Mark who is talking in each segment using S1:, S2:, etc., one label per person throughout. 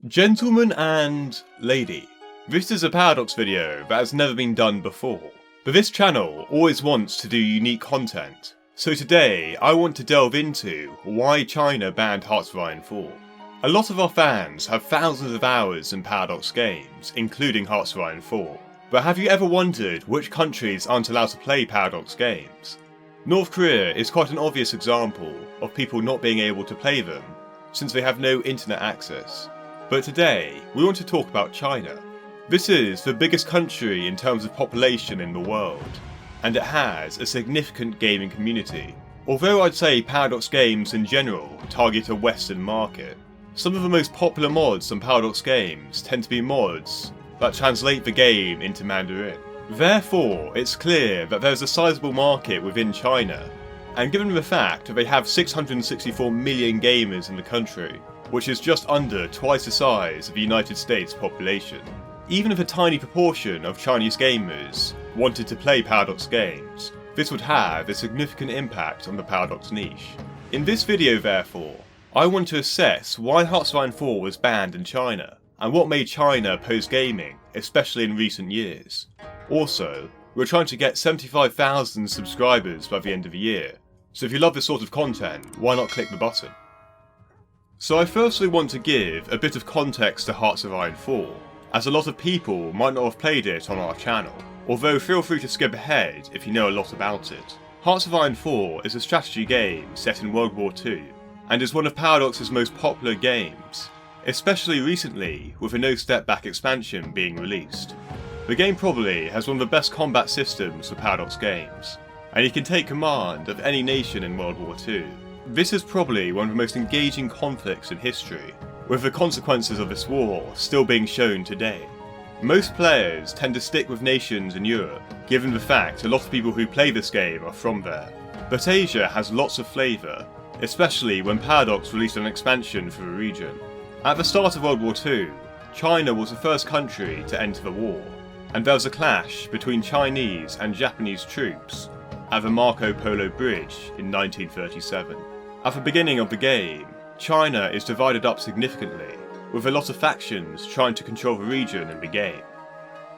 S1: Gentleman and lady, this is a Paradox video that has never been done before, but this channel always wants to do unique content, so today I want to delve into why China banned Hearts of Iron 4. A lot of our fans have thousands of hours in Paradox games, including Hearts of Iron 4, but have you ever wondered which countries aren't allowed to play Paradox games? North Korea is quite an obvious example of people not being able to play them, since they have no internet access. But today, we want to talk about China. This is the biggest country in terms of population in the world, and it has a significant gaming community. Although I'd say Paradox games in general target a Western market, some of the most popular mods on Paradox games tend to be mods that translate the game into Mandarin. Therefore, it's clear that there's a sizable market within China, and given the fact that they have 664 million gamers in the country, which is just under twice the size of the United States population. Even if a tiny proportion of Chinese gamers wanted to play Paradox games, this would have a significant impact on the Paradox niche. In this video therefore, I want to assess why Hearts of Iron 4 was banned in China, and what made China oppose gaming, especially in recent years. Also, we're trying to get 75,000 subscribers by the end of the year, so if you love this sort of content, why not click the button? So I firstly want to give a bit of context to Hearts of Iron 4, as a lot of people might not have played it on our channel, although feel free to skip ahead if you know a lot about it. Hearts of Iron 4 is a strategy game set in World War II, and is one of Paradox's most popular games, especially recently with a No Step Back expansion being released. The game probably has one of the best combat systems for Paradox games, and you can take command of any nation in World War II. This is probably one of the most engaging conflicts in history, with the consequences of this war still being shown today. Most players tend to stick with nations in Europe, given the fact a lot of people who play this game are from there. But Asia has lots of flavour, especially when Paradox released an expansion for the region. At the start of World War II, China was the first country to enter the war, and there was a clash between Chinese and Japanese troops at the Marco Polo Bridge in 1937. At the beginning of the game, China is divided up significantly, with a lot of factions trying to control the region in the game.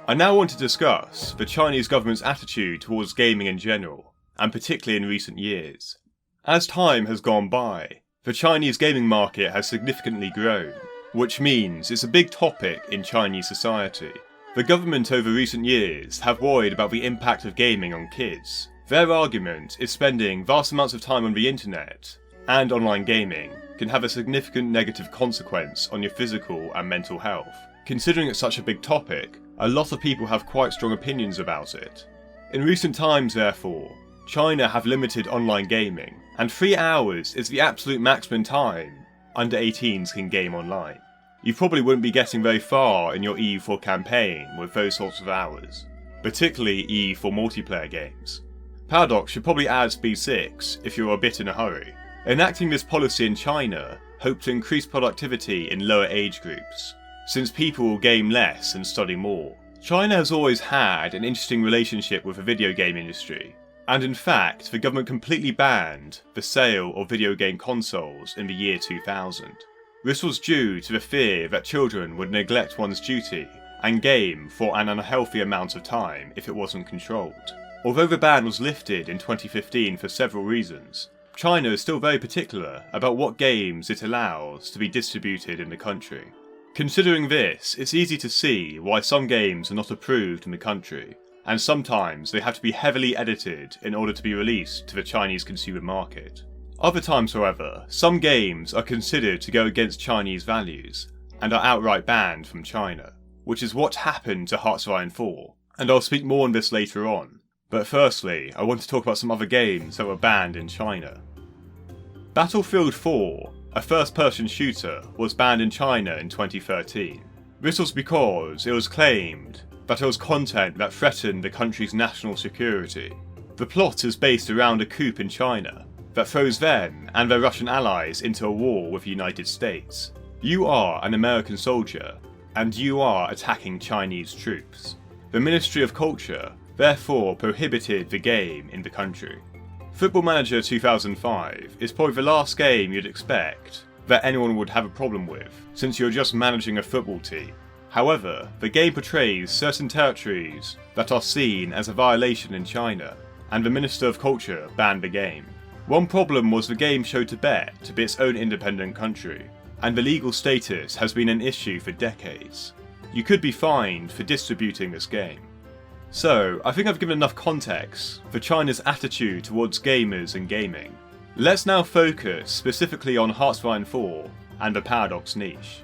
S1: I now want to discuss the Chinese government's attitude towards gaming in general, and particularly in recent years. As time has gone by, the Chinese gaming market has significantly grown, which means it's a big topic in Chinese society. The government over recent years have worried about the impact of gaming on kids. Their argument is spending vast amounts of time on the internet and online gaming can have a significant negative consequence on your physical and mental health. Considering it's such a big topic, a lot of people have quite strong opinions about it. In recent times therefore, China have limited online gaming, and 3 hours is the absolute maximum time under 18s can game online. You probably wouldn't be getting very far in your EU4 campaign with those sorts of hours, particularly EU4 multiplayer games. Paradox should probably add Speed 6 if you're a bit in a hurry. Enacting this policy in China hoped to increase productivity in lower age groups, since people will game less and study more. China has always had an interesting relationship with the video game industry, and in fact the government completely banned the sale of video game consoles in the year 2000. This was due to the fear that children would neglect one's duty and game for an unhealthy amount of time if it wasn't controlled. Although the ban was lifted in 2015 for several reasons, China is still very particular about what games it allows to be distributed in the country. Considering this, it's easy to see why some games are not approved in the country, and sometimes they have to be heavily edited in order to be released to the Chinese consumer market. Other times, however, some games are considered to go against Chinese values, and are outright banned from China, which is what happened to Hearts of Iron 4, and I'll speak more on this later on. But firstly, I want to talk about some other games that were banned in China. Battlefield 4, a first-person shooter, was banned in China in 2013. This was because it was claimed that it was content that threatened the country's national security. The plot is based around a coup in China that throws them and their Russian allies into a war with the United States. You are an American soldier, and you are attacking Chinese troops. The Ministry of Culture therefore prohibited the game in the country. Football Manager 2005 is probably the last game you'd expect that anyone would have a problem with, since you're just managing a football team. However, the game portrays certain territories that are seen as a violation in China, and the Minister of Culture banned the game. One problem was the game showed Tibet to be its own independent country, and the legal status has been an issue for decades. You could be fined for distributing this game. So, I think I've given enough context for China's attitude towards gamers and gaming. Let's now focus specifically on Hearts-of-Iron 4 and the Paradox niche.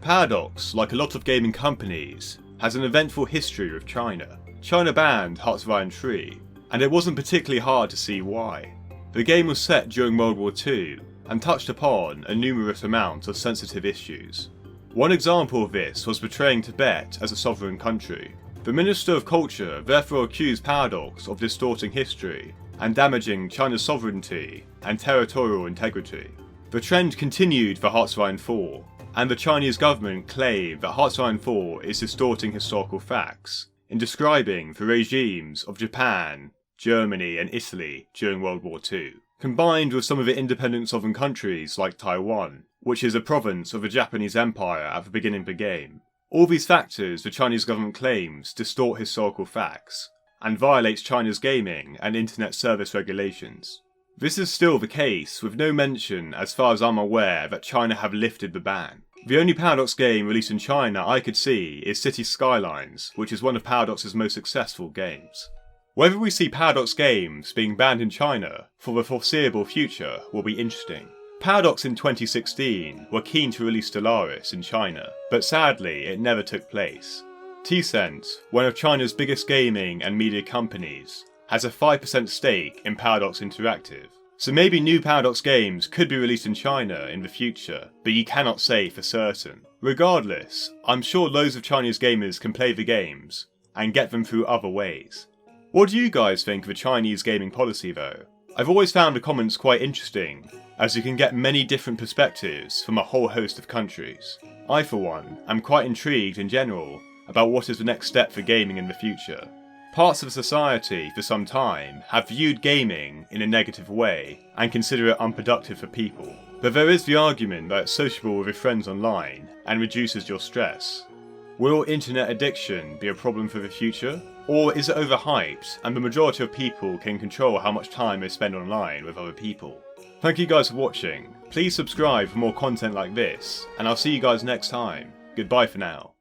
S1: Paradox, like a lot of gaming companies, has an eventful history with China. China banned Hearts-of-Iron 3, and it wasn't particularly hard to see why. The game was set during World War II and touched upon a numerous amount of sensitive issues. One example of this was betraying Tibet as a sovereign country. The Minister of Culture therefore accused Paradox of distorting history and damaging China's sovereignty and territorial integrity. The trend continued for Hearts-of-Iron 4, and the Chinese government claimed that Hearts-of-Iron 4 is distorting historical facts in describing the regimes of Japan, Germany and Italy during World War II, combined with some of the independent sovereign countries like Taiwan, which is a province of the Japanese Empire at the beginning of the game. All these factors the Chinese government claims distort historical facts, and violates China's gaming and internet service regulations. This is still the case, with no mention, as far as I'm aware, that China have lifted the ban. The only Paradox game released in China I could see is Cities Skylines, which is one of Paradox's most successful games. Whether we see Paradox games being banned in China for the foreseeable future will be interesting. Paradox in 2016 were keen to release Stellaris in China, but sadly it never took place. Tencent, one of China's biggest gaming and media companies, has a 5% stake in Paradox Interactive. So maybe new Paradox games could be released in China in the future, but you cannot say for certain. Regardless, I'm sure loads of Chinese gamers can play the games, and get them through other ways. What do you guys think of the Chinese gaming policy though? I've always found the comments quite interesting, as you can get many different perspectives from a whole host of countries. I for one, am quite intrigued in general about what is the next step for gaming in the future. Parts of society for some time have viewed gaming in a negative way and consider it unproductive for people, but there is the argument that it's sociable with your friends online and reduces your stress. Will internet addiction be a problem for the future? Or is it overhyped and the majority of people can control how much time they spend online with other people? Thank you guys for watching. Please subscribe for more content like this, and I'll see you guys next time. Goodbye for now.